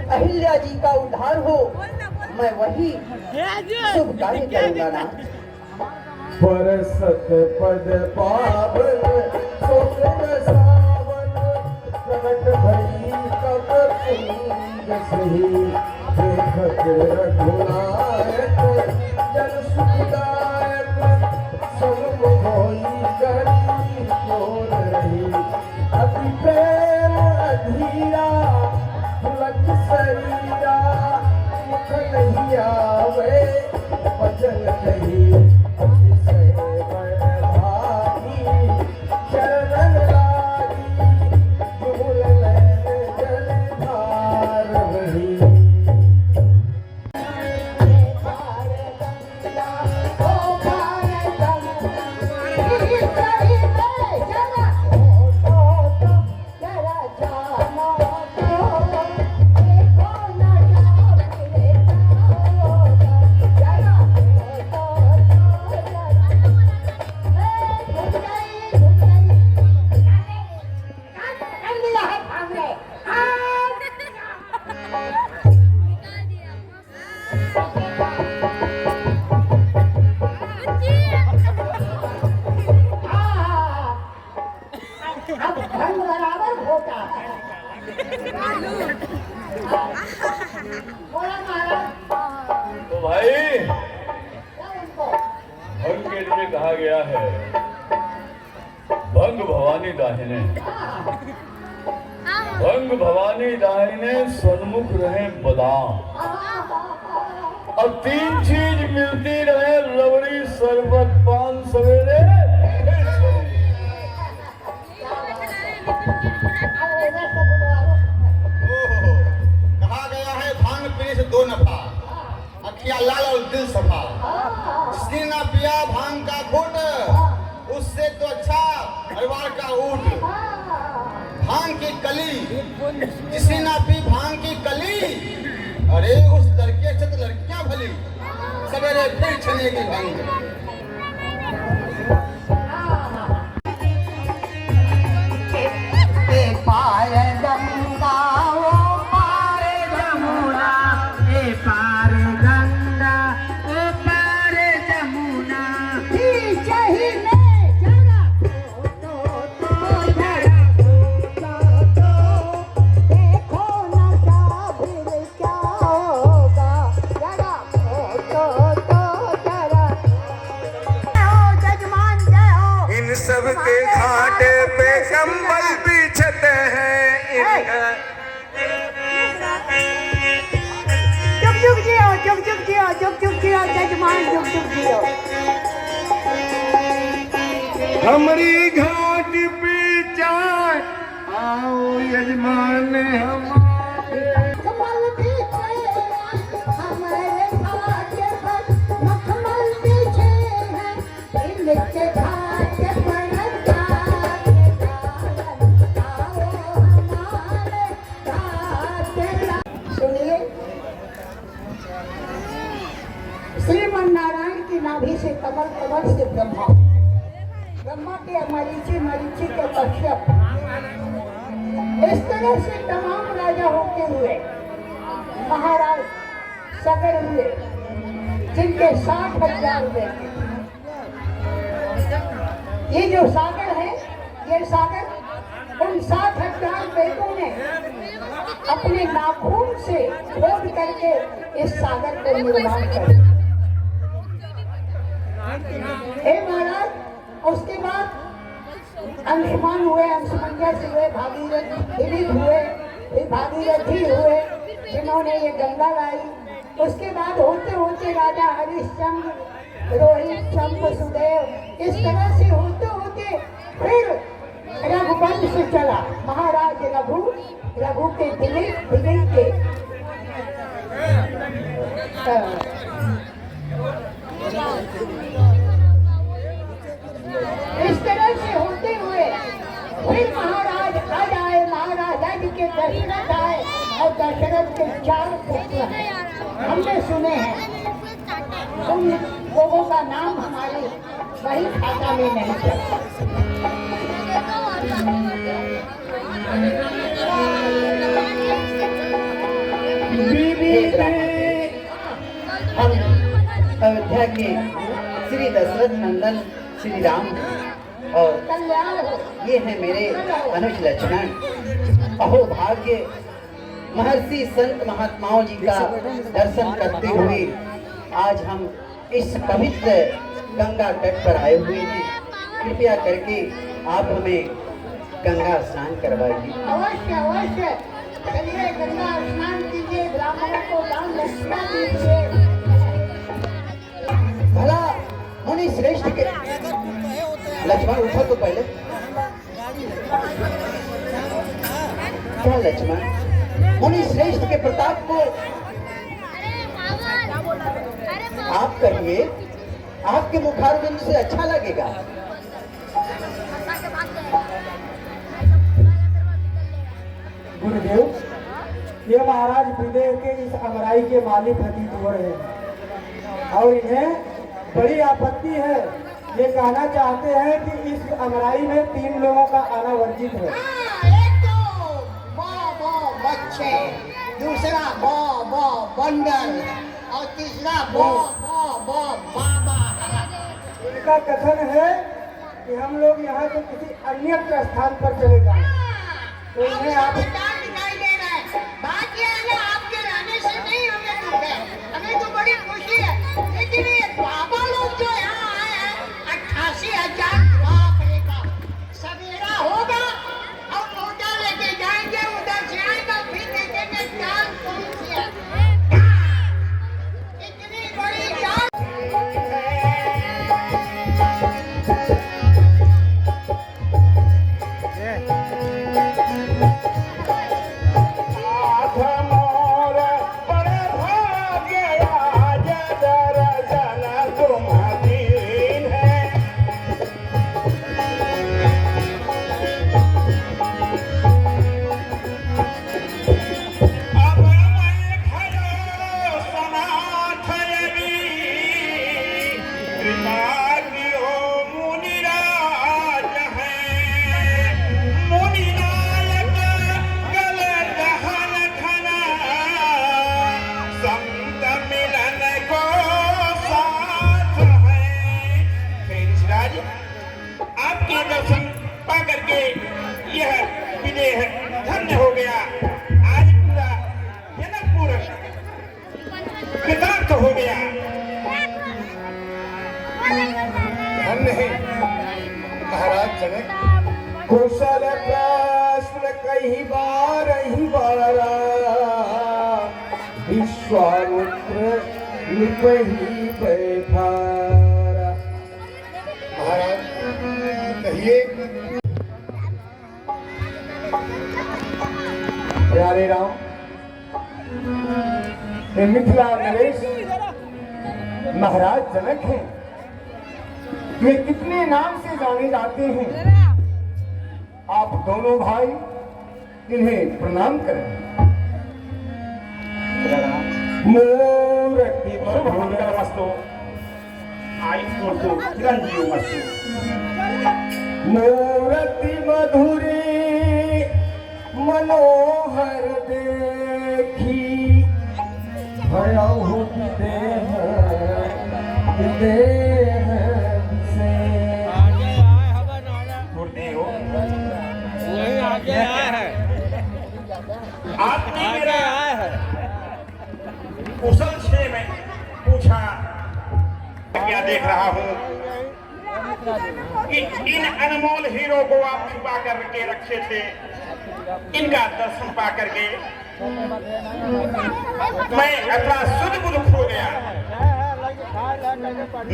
अहिल्या जी का उद्धार हो, मैं वही शुभ कार्य करूंगा ना। परसत पद पावन सोगन सावन प्रगट भई तब कुंज सही देखत रघुनायक जन सुखदायक सब होई करी मोर रही अति प्रेम अधीरा पुलक शरीरा मुख नहीं आवे वचन कही तो भाई भंग के लिए कहा गया है भंग भवानी दाहिने, भंग भवानी दाहिने सन्मुख रहे बदाम, अब 3 चीज मिलती रहे लवड़ी शरबत पान सवेरे। कहा गया है भांग पीने से 2 नफा, अखियां लाल और दिल सफा। जिसने ना पिया भांग का घूंट उससे तो अच्छा परिवार का ऊंट। भांग की कली जिसने ना पी भांग की कली, अरे उस लड़के से तो लड़कियां भली सवेरे फिर छनेगी भंग। सबके घाटे पे कंबल बिछते हैं चुप चुप जियो, चुप चुप जियो, चुप चुप जियो जजमान, चुप चुप जियो। हमारी घाट पे चाय आओ यजमान हमारे। कमल पीछे हमारे घाट पर मखमल पीछे है इनके घाट पर। श्रीमन्नारायण की नाभि से कमल, कमल से ब्रह्मा, ब्रह्मा के मरीचि, मरीचि के कश्यप, इस तरह से तमाम राजा होते हुए महाराज सागर हुए जिनके 60,000 हुए। ये जो सागर है, ये सागर उन 60,000 वेदों ने अपने नाखून से खोद करके इस सागर को निर्माण कर। हे महाराज, उसके बाद अंशुमान हुए, अंशुमंजस हुए, भागीरथी हुए, फिर भागीरथी हुए जिन्होंने ये गंगा लाई। उसके बाद होते होते राजा हरिश्चंद्र, रोहित, शंभ, सुदेव, इस तरह से होते होते फिर रघुवंश चला। महाराज रघु, रघु के दिलीप, दिलीप के इस तरह से होते हुए फिर महाराज आज आए, महाराज आज के दशरथ आए और दशरथ के 4 पुत्र हैं, हमने सुने हैं। उन लोगों का नाम हमारे वही खाता में नहीं चला। हे ब्राह्मण, हम अयोध्या के श्री दशरथ नंदन श्री राम और कल्याण हो। ये है मेरे अनुज लक्ष्मण। अहो भाग्य, महर्षि संत महात्माओं जी का दर्शन करते हुए आज हम इस पवित्र गंगा तट पर आए हुए हैं। कृपया करके आप हमें गंगा स्नान करवाइए। अवश्य अवश्य, चलिए गंगा स्नान कीजिए, ब्राह्मणों को दान दक्षिणा दीजिए। भला मुनि श्रेष्ठ के लक्ष्मण उठो तो पहले। क्या लक्ष्मण, मुनि श्रेष्ठ के प्रताप को आप कहिए, आपके मुखारविंद से अच्छा लगेगा। गुरुदेव, ये महाराज विदेह के इस अमराई के मालिक प्रतीत हो रहे हैं और इन्हें बड़ी आपत्ति है। ये कहना चाहते हैं कि इस अमराई में 3 लोगों का आना वर्जित है। एक तो बो बच्चे, दूसरा बो बंदर और तीसरा बो बाबा। इनका कथन है कि हम लोग यहाँ से किसी अन्य स्थान पर चले जाएं, तो इन्हें आप दिखाई दे रहा है। बात यह है ना, आपके रहने से नहीं हमें दुख है, हमें तो बड़ी खुशी है। लेकिन ये बाबा लोग जो यहाँ आए हैं, 88,000, बाप रे बाप। सवेरा होगा और लोटा लेके जाएंगे, उधर से आएगा, फिर देखेंगे जान कौन सी है। इतनी बड़ी जान। धन्य हो गया। आज पूरा जनकपुर कृतार्थ हो गया। धन्य है महाराज जनक। कुशल प्रश्न कई बार ही बारा, विश्वामित्र निपहि बैठारा। महाराज कहिए। प्यारे राम, ये मिथिला नरेश महाराज जनक हैं। ये कितने नाम से जाने जाते हैं। आप दोनों भाई इन्हें प्रणाम करें। मूर्ति मस्तु आयुष्मस्तु चिरंजीव मस्तु। मूर्ति मधुरी मनोहर देखी, भयहु विदेह विदेह से। गुरुदेव, आपने मेरा कुशल क्षेम पूछा, क्या देख रहा हूँ कि इन अनमोल हीरो को आप छुपा करके रखे थे। इनका दर्शन पा करके मैं अपना सुध बुध खो गया।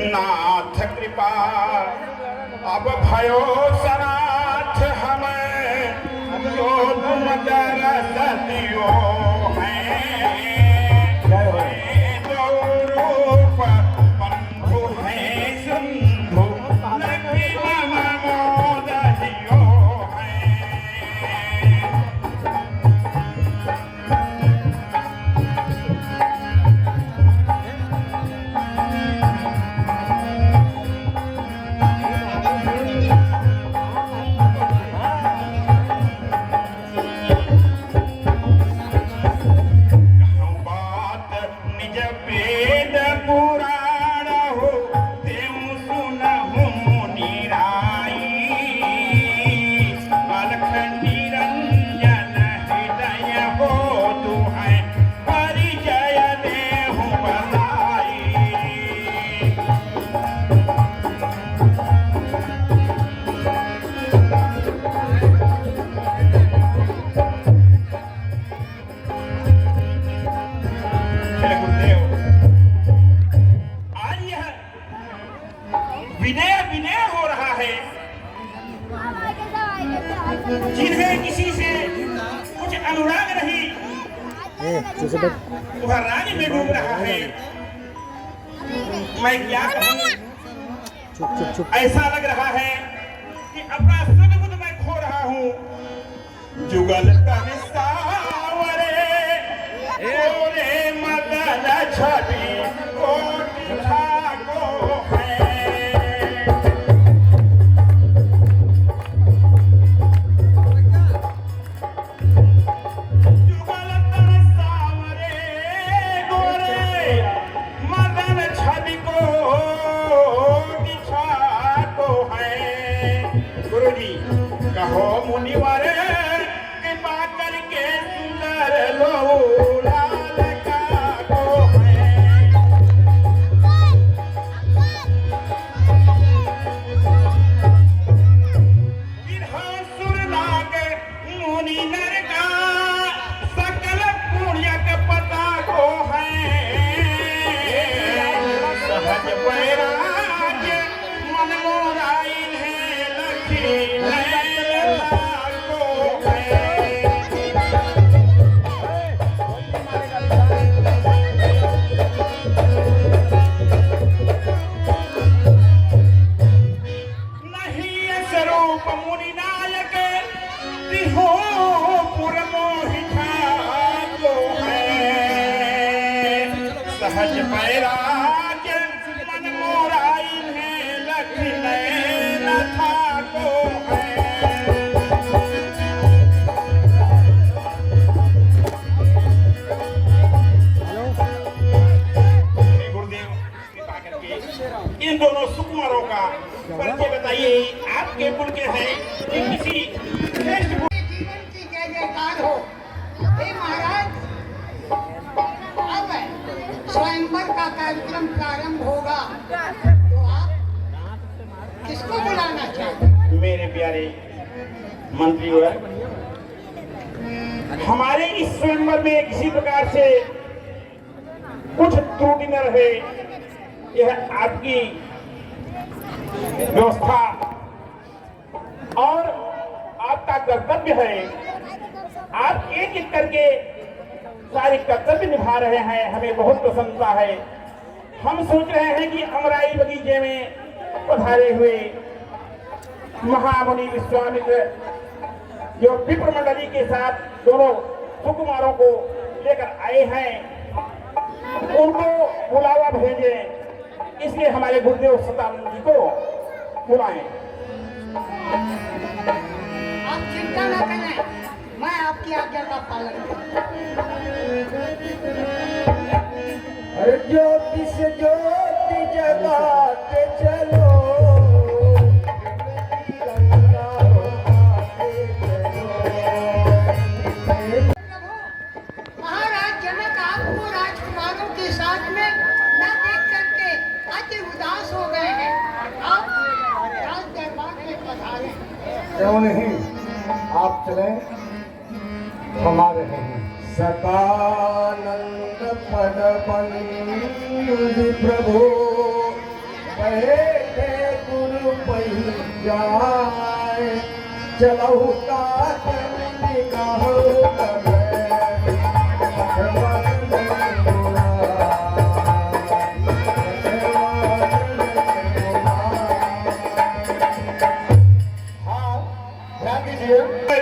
नाथ कृपा अब भयो सनाथ हमें, जो तुम दरसतियो हैं। दो रूप बंधु हैं सिंधु, लक्ष्मी मोदहियो हैं। वह राज में डूब रहा है। मैं क्या कहूं, ऐसा लग रहा है कि अपना सब कुछ मैं खो रहा हूं। जुगल तन सावरे ओरे मदन छवि कोटि ठाको है। जुगल तन सावरे गोरे मदन छवि कोटि ठाको है। गुरुजी कहो मुनिवर कृपा करके सुंदर लो लाल का को है। विधान सुर नाग मुनि नर का सकल पुण्य के पता को है। सहज बैराज मन मोराइन है लखी लैला को है। नहीं स्वरूप मुनि नायक तिहो पुर मोहि ठाको है। सहज बैराज मन मोराइन है लखी लैला ठाको है। गुरुदेव कृपा करके इन दोनों सुकुमारों का परिचय बताइए। आपके कुल के हैं कि किसी श्रेष्ठ जीवन की जय जयकार हो। हे महाराज, अब स्वयंवर का कार्यक्रम प्रारंभ होगा, तो आप किसको बुलाना चाहते हैं? मेरे प्यारे मंत्रीवर, हमारे इस स्वयंवर में किसी प्रकार से कुछ त्रुटि न रहे, यह आपकी व्यवस्था और आपका कर्तव्य है। आप एक एक करके सारे कर्तव्य निभा रहे हैं, हमें बहुत प्रसन्नता है। हम सोच रहे हैं कि अमराई बगीचे में पधारे हुए महामुनि विश्वामित्र जो विप्र मंडली के साथ दोनों सुकुमारों को लेकर आए हैं, उनको बुलावा भेजे, इसलिए हमारे गुरुदेव सतानंद जी को बुलाएं। आप चिंता न करें, मैं आपकी आज्ञा का पालन करूंगा। अरे ज्योति से ज्योति जगाते चलो, महाराज जनक आपको राजकुमारों के साथ में न देख करके अति उदास हो गए हैं। आप राज दरबार में पधारे। क्यों नहीं, आप चलें, हमारे हैं। सदानंद पद बंधु प्रभु बैठे गुरु पैजाए, चलहु तात निगाहो करे,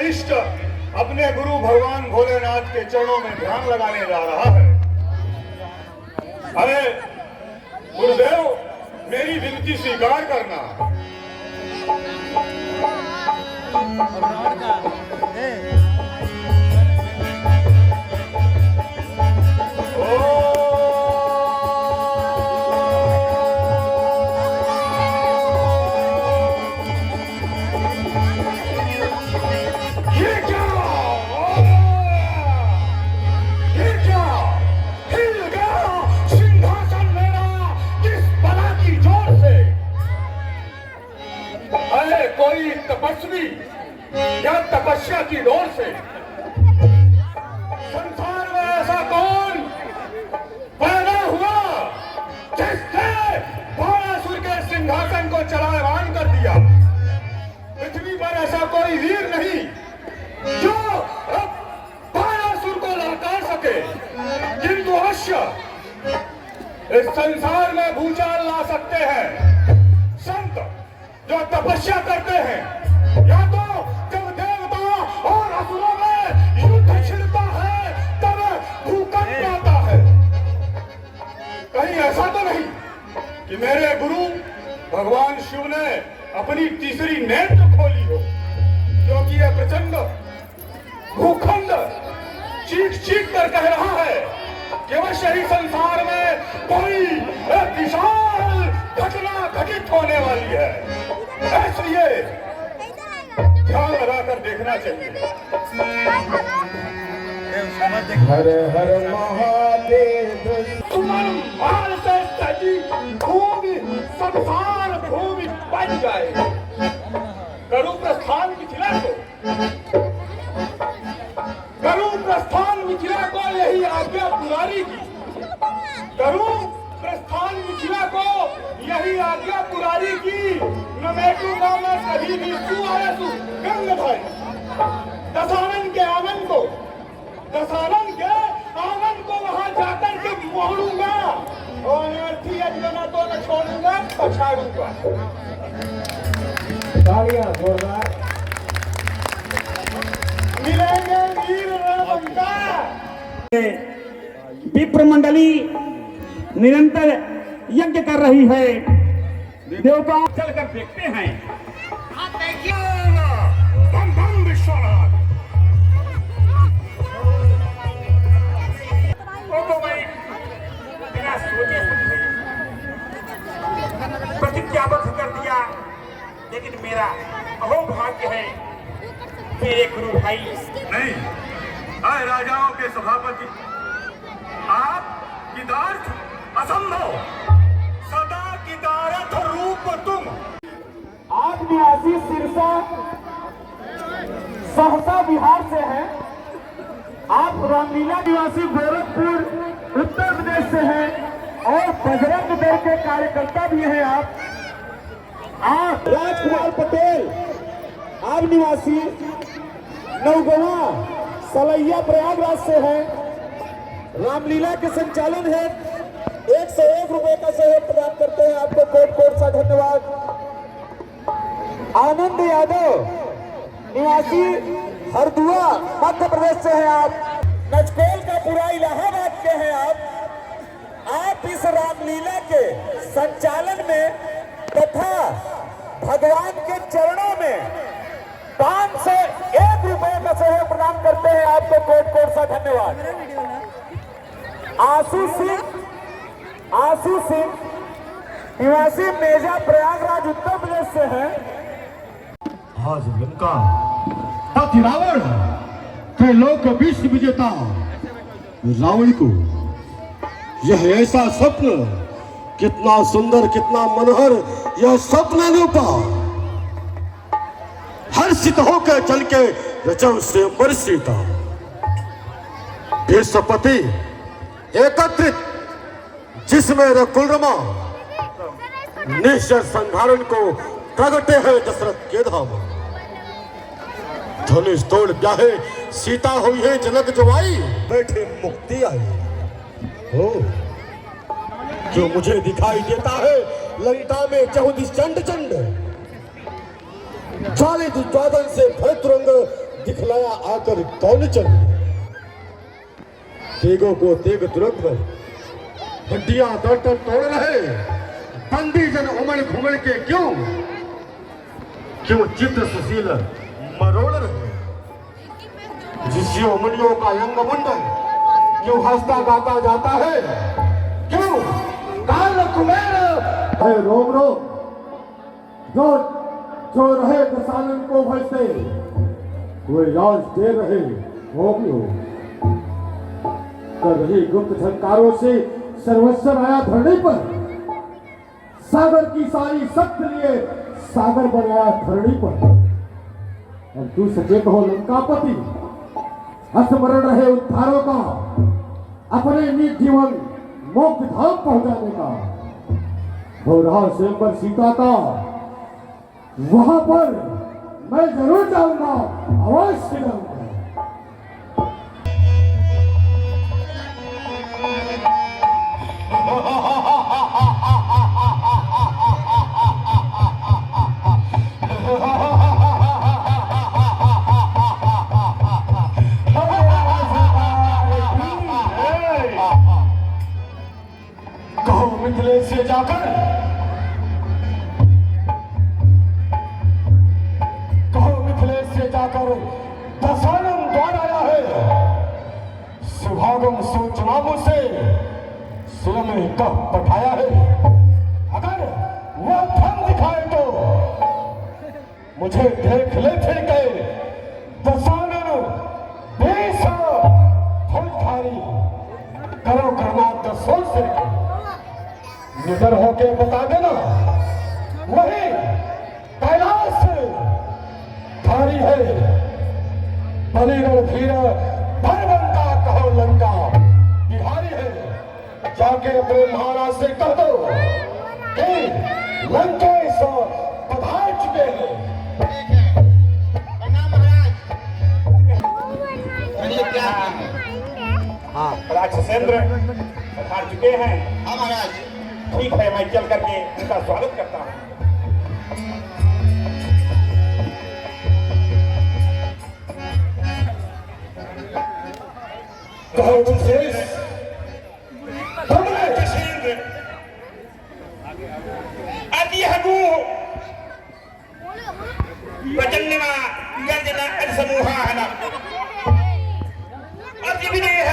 इष्ट अपने गुरु भगवान भोलेनाथ के चरणों में ध्यान लगाने जा रहा है। अरे गुरुदेव, मेरी विनती स्वीकार करना। कोई तपस्वी या तपस्या की दौड़ से संसार में ऐसा कौन पैदा हुआ जिसने बाणासुर के सिंहासन को चलायमान कर दिया? पृथ्वी पर ऐसा कोई वीर नहीं जो अब बाणासुर को ललकार सके। किंतु अवश्य इस संसार में भूचाल ला सकते हैं संत जो तपस्या करते हैं, या तो जब देवता और असुरों में युद्ध छिड़ता है तब भूकंप आता है। कहीं ऐसा तो नहीं कि मेरे गुरु भगवान शिव ने अपनी तीसरी नेत्र खोली हो, क्योंकि यह प्रचंड भूखंड चीख चीख कर कह रहा है कि अवश्य ही संसार में कोई एक विशाल घटना घटित होने वाली है। इसलिए ध्यान लगाकर देखना चाहिए। हर हर महादेव। सुमन भाल से सजी भूमि संसार भूमि बन जाए। गरु प्रस्थान मिथिला को, गरु प्रस्थान मिथिला को यही आज्ञा पुरारी की। गरु प्रस्थान मिथिला को यही आज्ञा पुरारी की। न बैठूंगा मैं कभी भी तू आया तू गंग भाई। दसानन के आंगन को, दसानन के आंगन को वहां जाकर के मोड़ूंगा और अर्थी अजगना तो न छोड़ूंगा, पछाड़ूंगा। तालियां जोरदार। मिलेंगे वीर रमंगा। विप्र मंडली निरंतर यज्ञ कर रही है। देवता चलकर देखते हैं। बम बम विश्वनाथ। तो मैं बिना सोचे समझे प्रतिज्ञाबद्ध कर दिया, लेकिन मेरा अहोभाग्य है मेरे गुरु भाई। नहीं, आए राजाओं के सभापति, आप किदार्थ असंभव, सदा किदारथ रूप तुम। आप निवासी सिरसा सहसा बिहार से हैं। आप रामलीला निवासी गोरखपुर उत्तर प्रदेश से हैं और बजरंग दल के कार्यकर्ता भी हैं। आप राजकुमार पटेल, आप निवासी नौगवा सलैया प्रयागराज से हैं। रामलीला के संचालन है 101 रुपए का सहयोग प्रदान करते हैं। आपको कोट कोट सा धन्यवाद। आनंद यादव निवासी हरदुआ मध्य प्रदेश से हैं। आप नचकोल का पूरा इलाहाबाद के हैं। आप इस रामलीला के संचालन में तथा भगवान के चरणों में 501 रुपए का सहयोग प्रदान करते हैं। आपको कोट कोट सा धन्यवाद। आशु सिंह निवासी मेजा प्रयागराज उत्तर प्रदेश से हैं। आज लंका पति रावण त्रैलोक विश्व विजेता रावण को यह ऐसा स्वप्न, कितना सुंदर कितना मनोहर यह स्वप्न अनुपा, हर्षित होकर चल के रचन से अमर सीता विश्वपति एकत्रित, जिसमें रकुलरमा निश्चर संहारण को प्रगटे है दशरथ के धाम। धनुष तोड़ ब्याहे सीता हुई है जनक जवाई, बैठे मुक्ति आई हो। जो मुझे दिखाई देता है लंका में चहुदिश चंड चंड, ज्वाले द्वादन से भरत रंग दिखलाया आकर कौन चंड। तेगों को तेग तुरंत में हड्डियां तोड़ तोड़ रहे, बंदी जन उमड़ घुमड़ के क्यों चित्र सुशील मरोड़ रहे। ऋषियों मुनियों का यंग मुंडन क्यों हंसता गाता जाता है, क्यों काल कुमेर है रोम रोम जो रहे दसानन को भजते, वे राज दे रहे हो कर रही गुप्त झंकारों से सर्वस्व आया धरने पर। सागर की सारी शक्ति लिए सागर बनाया धरणी पर। और तू सचेत हो लंकापति, स्मरण रहे उद्धारों का, अपने निज जीवन मोक्ष धाम पहुंचाने का। हो रहा स्वयंवर सीता का, वहां पर मैं जरूर जाऊंगा, अवश्य जाऊंगा। मिथिलेश से जाकर दशानन द्वार आया है। सुभागम सोचनामों से स्वयं कह पठाया है। अगर वह धन दिखाए तो मुझे देख ले फिर के दशानन देश फौजधारी करो करना दसों से निडर होके बता देना वही कैलाश धारी है। बलिगढ़ धीर भरवंता कहो लंका बिहारी है। जाके अपने महाराज से कह दो कि लंकेश पधार चुके हैं। ठीक है, प्रणाम महाराज। कहिए क्या हाँ राक्षसेंद्र पधार चुके हैं। हाँ महाराज। ठीक है, मैं चल करके उनका स्वागत करता हूँ। कहो विशेष राक्षसेंद्र अति हगु प्रचंडना गर्जना अतिसमूहान अति विदेह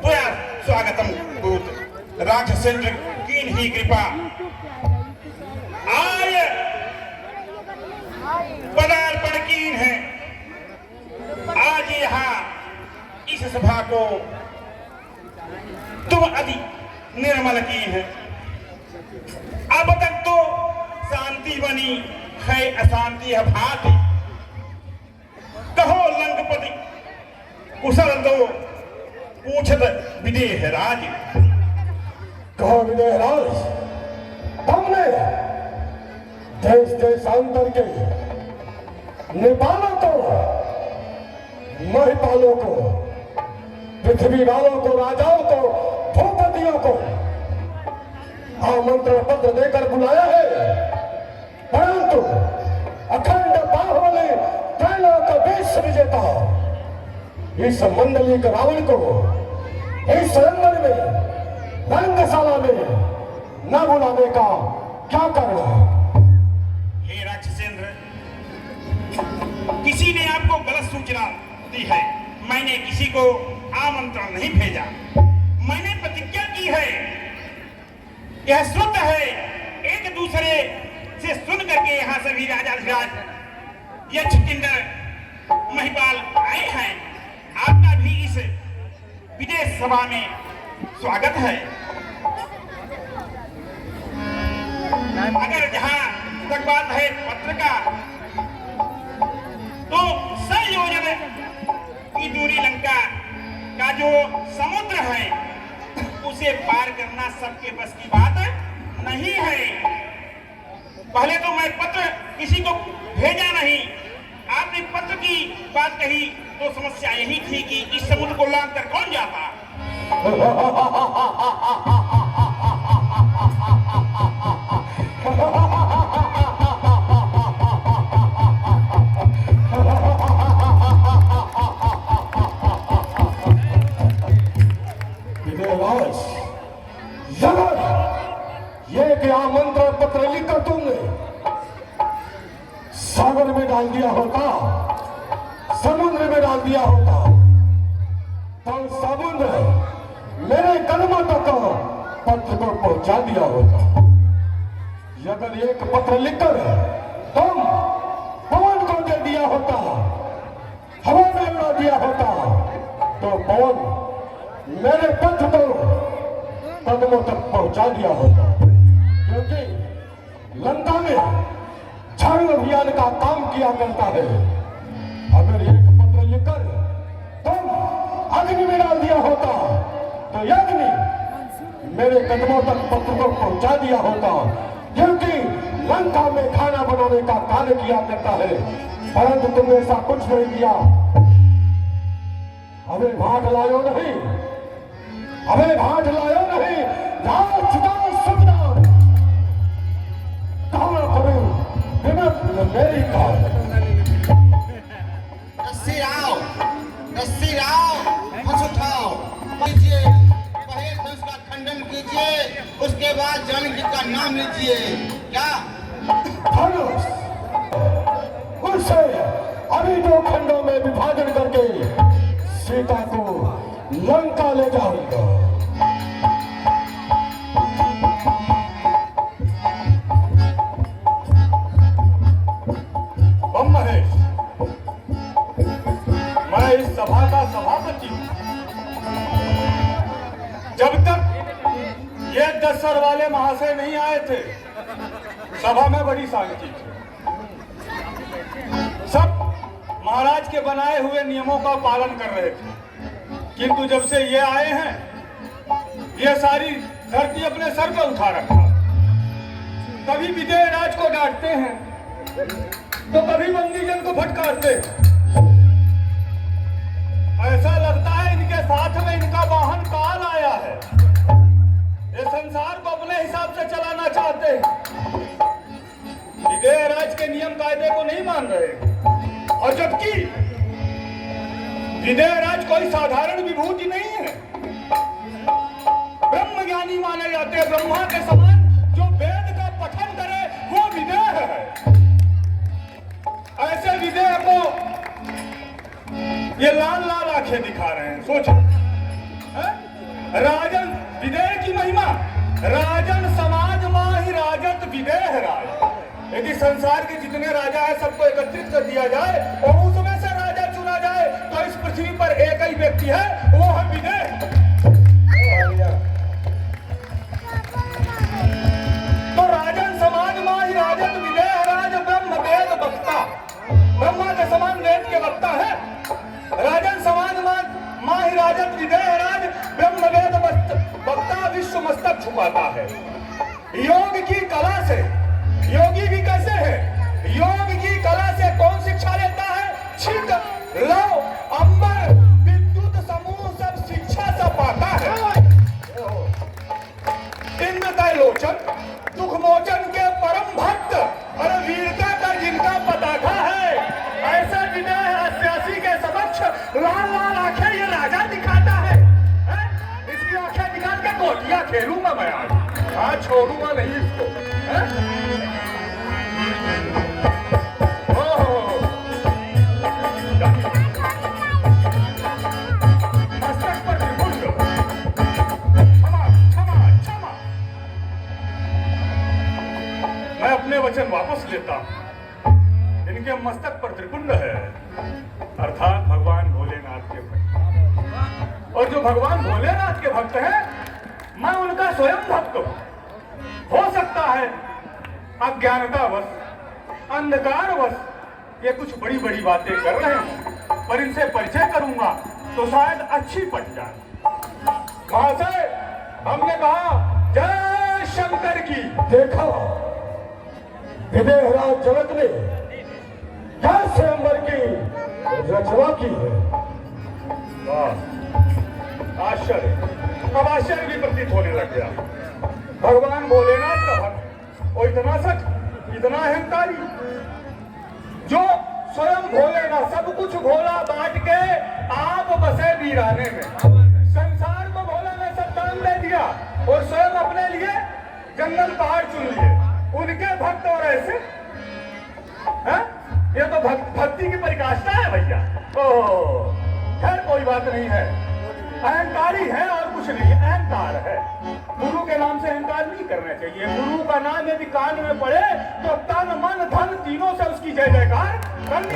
त्वया स्वागतम दूत। राक्षसेंद्र कीन ही कृपा आय पदार्पण कीन है। आज यहाँ इस सभा को तुम अति निर्मल की है। अब तक तो शांति बनी है, अशांति है भांति। कहो लंकपति कुशल दो पूछत विदेह राज। कहो विदेह राज, तुमने देश देशांतर के नेपालों को, महिपालों को, पृथ्वी वालों को, राजाओं को, भूपतियों को आमंत्रण पत्र देकर बुलाया है। परंतु अखंड बाहुबली त्रैलोक विश्व विजेता इस मंडली के रावण को इस रंगमंच में, रंगशाला में न बुलाने का क्या कारण है? हे राक्षसेंद्र, किसी ने आपको गलत सूचना दी है। मैंने किसी को आमंत्रण नहीं भेजा। मैंने प्रतिज्ञा की है, यह शुद्ध है। एक दूसरे से सुन करके यहाँ सभी राजा धिराज यक्ष किन्नर महिपाल आए हैं। आपका भी इस विदेश सभा में स्वागत है। अगर जहाँ तक बात है पत्र का, तो संयोजन की दूरी लंका का जो समुद्र है उसे पार करना सबके बस की बात नहीं है। पहले तो मैं पत्र किसी को भेजा नहीं। आपने पत्र की बात कही तो समस्या यही थी कि इस समुद्र को लांघ कर कौन जाता। ये क्या आमंत्रण पत्र लिखकर तुमने सागर में डाल दिया होता, समुद्र में डाल दिया होता, तो समुद्र मेरे कदमों तक पत्र को पहुंचा दिया होता। अगर एक पत्र लिखकर तुम पवन को दे दिया होता, हवा में उड़ा दिया होता, तो पवन मेरे पत्र को कदमों तक पहुंचा दिया होता। क्योंकि लंका में झाड़ू अभियान का काम किया करता है। अगर एक पत्र लिखकर तुम अग्नि में डाल दिया होता, तो अग्नि मेरे कदमों तक पत्र को पहुंचा दिया होता। क्योंकि लंका में खाना बनाने का कार्य किया करता है, परंतु तुमने ऐसा कुछ नहीं किया। हमें भाट लायो नहीं, हमें भाट लायो नहीं। मेरी रस्सी लाओ, हंस उठाओ, लीजिए पहले धनुष का खंडन कीजिए, उसके बाद जानकी का नाम लीजिए। क्या धनुष उसे अभी 2 खंडों में विभाजन करके सीता को लंका ले जाऊंगा। बम महेश, मैं इस सभा का सभापति हूं। जब तक ये 10 सर वाले महाशय नहीं आए थे, सभा में बड़ी शांति थी। सब महाराज के बनाए हुए नियमों का पालन कर रहे थे, किंतु जब से ये आए हैं, ये सारी धरती अपने सर पर उठा रखा। कभी विजय राज को डांटते हैं तो कभी बंदीजन को फटकारते हैं। ऐसा लगता है इनके साथ में इनका वाहन काल आया है। ये संसार को अपने हिसाब से चलाना चाहते हैं, विजय राज के नियम कायदे को नहीं मान रहे। और जबकि विजय राज कोई साधारण विभूति नहीं है, ब्रह्म ज्ञानी माने जाते हैं। ब्रह्मा के समान जो वेद का पठन करे वो विदेह है। ऐसे विदेह को ये लाल लाल आंखें दिखा रहे हैं। सोचो, राजन विदेह की महिमा, राजन समाज माहि राजत विदेह राज। यदि संसार के जितने राजा है सबको एकत्रित कर दिया जाए और उसमें से राजा चुना जाए तो इस पृथ्वी पर एक ही व्यक्ति है, वो है विदेह। तो राजन समाज माहि राजत विदेह राज ब्रह्म वेद वक्ता। ब्रह्मा के समान वेद के वक्ता है। राजन समाज माहि राजत विदेह राज ब्रह्म वेद वक्ता विश्व मस्तक छुपाता है। योग की कला से, योगी भी कैसे है? योग की कला से कौन शिक्षा लेता है? छिक लव अंबर विद्युत समूह सब शिक्षा से पाता है। इंद्र का लोचन दुख मोचन के परम भक्त और वीरता का जिनका पताका है, ऐसा विदेह अस्यासी के समक्ष लाल लाल आंखें ये राजा दिखाता है। इसकी आंखें निकाल के गोटियां खेलूंगा मैं आज छोड़ूंगा नहीं इसको। मस्तक पर त्रिपुंड, क्षमा क्षमा क्षमा। मैं अपने वचन वापस लेता हूं। इनके मस्तक पर त्रिपुंड है, अर्थात भगवान भोलेनाथ के भक्त। और जो भगवान भोलेनाथ के भक्त हैं, मैं उनका स्वयं भक्त हूं। हो सकता है अज्ञानतावश, अंधकारवश ये कुछ बड़ी बड़ी बातें कर रहे हैं, पर इनसे परिचय करूंगा तो शायद अच्छी पट जाए। महाशय, हमने कहा जय शंकर की। देखा विदेहराज जनक ने जय स्वयंवर की रचना की है। आश्चर्य, अब आश्चर्य भी प्रतीत होने लग गया। भगवान भोलेनाथ का भक्त और इतना सच, इतना अहंकारी, जो स्वयं भोलेनाथ सब कुछ भोला बांट के आप बसे वीराने में। संसार को भोला ने सब दान दे दिया और स्वयं अपने लिए जंगल पहाड़ चुन लिए। उनके भक्त और ऐसे है? ये तो भक्ति की परिकाष्ठा है भैया। ओह, खैर कोई बात नहीं है। अहंकारी है और कुछ नहीं, अहंकार है। गुरु के नाम से अहंकार नहीं करना चाहिए। गुरु का नाम यदि कान में पड़े तो तन मन धन तीनों से उसकी जय जयकार करनी